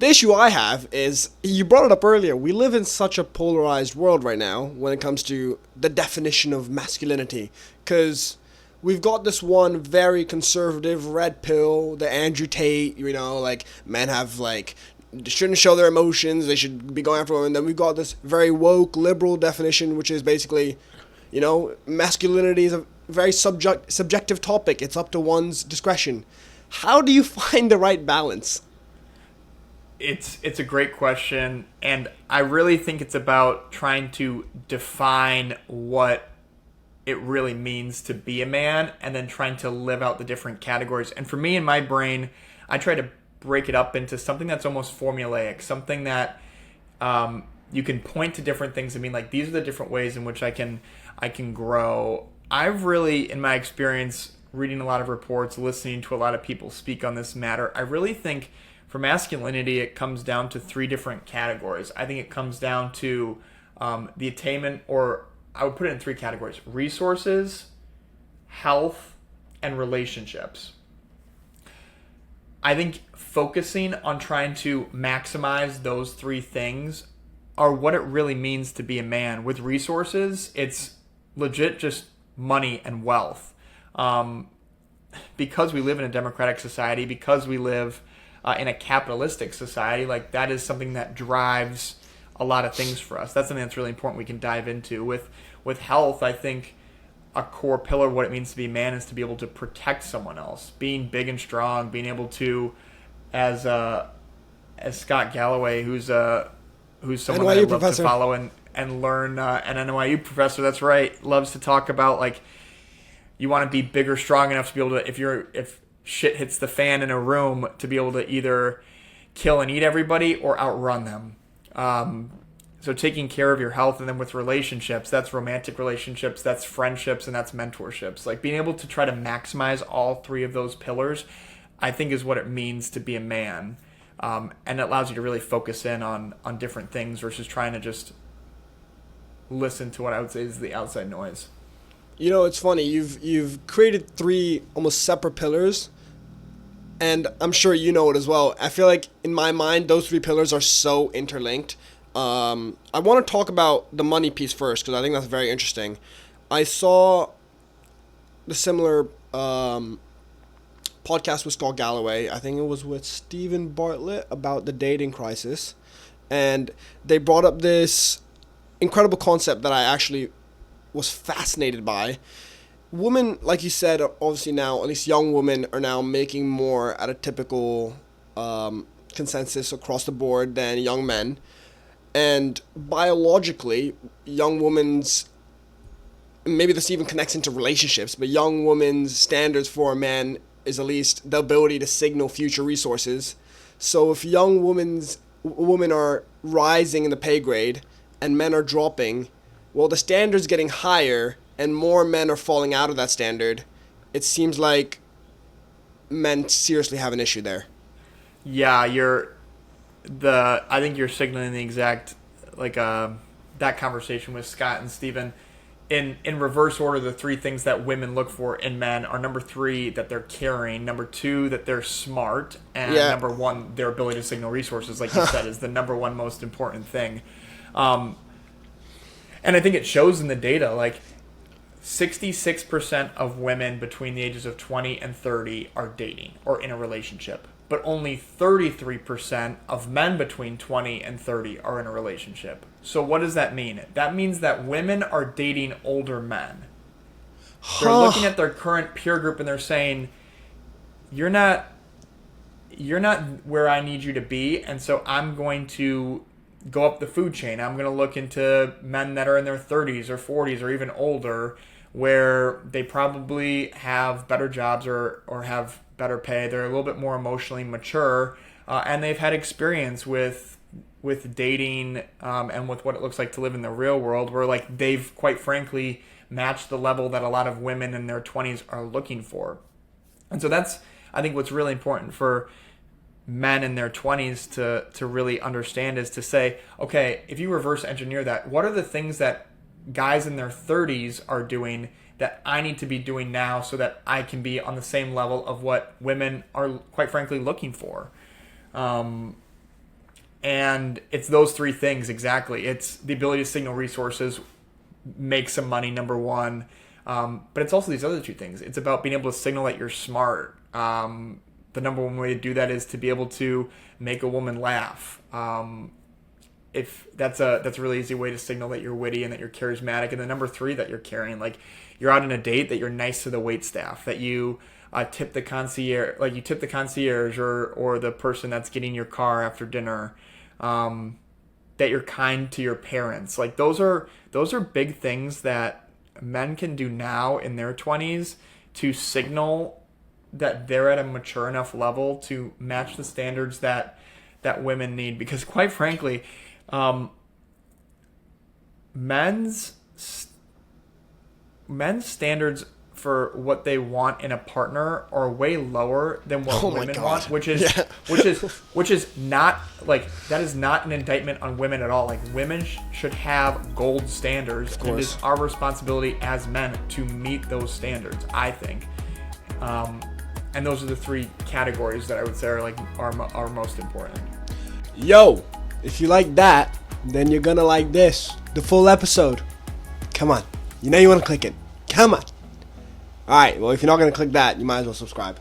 The issue I have is, you brought it up earlier, we live in such a polarized world right now when it comes to the definition of masculinity. Because we've got this one very conservative red pill, the Andrew Tate, like, men have, like, shouldn't show their emotions, they should be going after women. Then we've got this very woke, liberal definition, which is basically, masculinity is a very subjective topic. It's up to one's discretion. How do you find the right balance? It's a great question, and I really think it's about trying to define what it really means to be a man, and then trying to live out the different categories. And for me, in my brain, I try to break it up into something that's almost formulaic, something that you can point to different things and mean, like, these are the different ways in which I can grow. I've really, in my experience, reading a lot of reports, listening to a lot of people speak on this matter, I really think for masculinity, it comes down to three different categories. I think it comes down to the attainment, or I would put it in three categories: resources, health, and relationships. I think focusing on trying to maximize those three things are what it really means to be a man. With resources, it's legit just money and wealth. Because we live in a democratic society, because we live in a capitalistic society, like, that is something that drives a lot of things for us. That's something that's really important we can dive into. With health, I think a core pillar of what it means to be a man is to be able to protect someone else, being big and strong, being able to, as Scott Galloway, who's someone that I love to follow and learn, an NYU professor, that's right, loves to talk about, like, you want to be big or strong enough to be able to, if shit hits the fan in a room, to be able to either kill and eat everybody or outrun them. So taking care of your health, and then with relationships, that's romantic relationships, that's friendships, and that's mentorships. Like, being able to try to maximize all three of those pillars, I think, is what it means to be a man. And it allows you to really focus in on different things versus trying to just listen to what I would say is the outside noise. It's funny. You've created three almost separate pillars, and I'm sure you know it as well. I feel like, in my mind, those three pillars are so interlinked. I want to talk about the money piece first, because I think that's very interesting. I saw the similar podcast with Scott Galloway. I think it was with Stephen Bartlett, about the dating crisis, and they brought up this incredible concept that I actually was fascinated by. Women, like you said, are obviously now, at least young women, are now making more at a typical consensus across the board than young men. And biologically, young women's, maybe this even connects into relationships, but young women's standards for a man is at least the ability to signal future resources. So if women are rising in the pay grade and men are dropping, well, the standard's getting higher and more men are falling out of that standard. It seems like men seriously have an issue there. Yeah, I think you're signaling the exact, like, that conversation with Scott and Steven. In reverse order, the three things that women look for in men are: number 3, that they're caring; number 2, that they're smart; and number 1, their ability to signal resources, like you said, is the number one most important thing. And I think it shows in the data, like, 66% of women between the ages of 20 and 30 are dating or in a relationship. But only 33% of men between 20 and 30 are in a relationship. So what does that mean? That means that women are dating older men. They're looking at their current peer group and they're saying, you're not where I need you to be, and so I'm going to go up the food chain. I'm going to look into men that are in their 30s or 40s or even older, where they probably have better jobs or have better pay. They're a little bit more emotionally mature, and they've had experience with dating and with what it looks like to live in the real world, where, like, they've quite frankly matched the level that a lot of women in their 20s are looking for. And so that's, I think, what's really important for men in their 20s to really understand, is to say, okay, if you reverse engineer that, what are the things that guys in their 30s are doing that I need to be doing now so that I can be on the same level of what women are, quite frankly, looking for? And it's those three things exactly. It's the ability to signal resources, make some money, number one. But it's also these other two things. It's about being able to signal that you're smart. The number one way to do that is to be able to make a woman laugh. If that's a really easy way to signal that you're witty and that you're charismatic. And the number three, that you're caring. Like, you're out on a date, that you're nice to the wait staff, that you tip the concierge, or the person that's getting your car after dinner. That you're kind to your parents. Like, those are big things that men can do now in their 20s to signal that they're at a mature enough level to match the standards that women need. Because quite frankly, men's standards for what they want in a partner are way lower than what women want, which is not, like, that is not an indictment on women at all. Like, women should have gold standards, and it is our responsibility as men to meet those standards, I think. And those are the three categories that I would say are most important. Yo, if you like that, then you're gonna like this, the full episode. Come on, you know you want to click it. Come on. All right, well, if you're not going to click that, you might as well subscribe.